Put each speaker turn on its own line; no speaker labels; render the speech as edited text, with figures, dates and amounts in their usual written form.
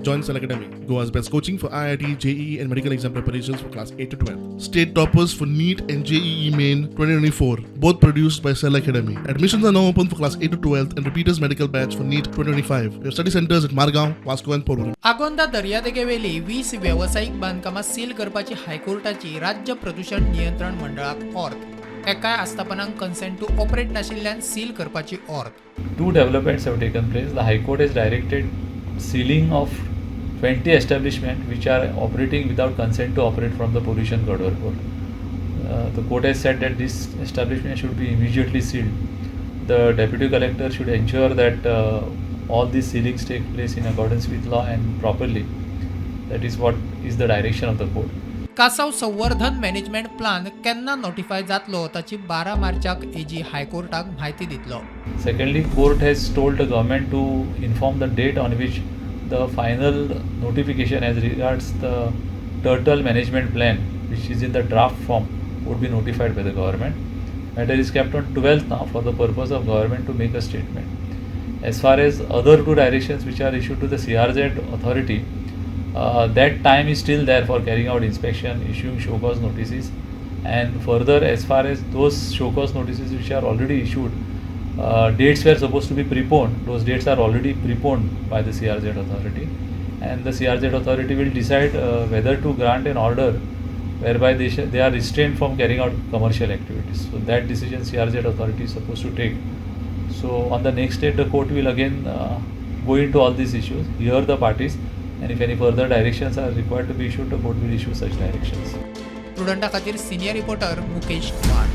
Join Cell Academy, Goa's best coaching for IIT, JEE and medical exam preparations for class 8 to 12. State toppers for NEET and JEE Main 2024, both produced by Cell Academy. Admissions are now open for class 8 to 12 and repeaters medical batch for NEET 2025. We have study centers at Margao, Vasco and Porvorim.
Agonda दर्यादेगेवेली 20 व्यावसायिक बांदकामां seal करपाची हायकोर्टाची राज्य प्रदूषण नियंत्रण मंडळाक ऑर्थ. एकाय आस्थापनांक consent to operate नाशिल्ल्यान seal करपाची ऑर्थ.
Two developments have taken place. The High Court has directed sealing of 20 establishments which are operating without consent to operate from the Pollution Control Board. The court has said that this establishment should be immediately sealed. The Deputy Collector should ensure that all these sealings take place in accordance with law and properly. That is what is the direction of the court.
कासाव संवर्धन management plan केन्ना notify जातलो ताची 12 मार्चाक एजी हायकोर्टाक म्हायती दितलो.
Secondly, court has told the government to inform the date on which the final notification as regards the Turtle Management Plan, which is in the draft form, would be notified by the government. Matter is kept on 12th now for the purpose of government to make a statement. As far as other two directions which are issued to the CRZ authority, that time is still there for carrying out inspection, issuing show cause notices, and further as far as those show cause notices which are already issued, dates were supposed to be preponed. Those dates are already preponed by the CRZ authority, and the CRZ authority will decide whether to grant an order whereby they are restrained from carrying out commercial activities. So that decision CRZ authority is supposed to take. So on the next date the court will again go into all these issues, hear the parties, and if any further directions are required to be issued, the court will issue such directions.
प्रुडंटा खातीर senior reporter Mukesh Kumar.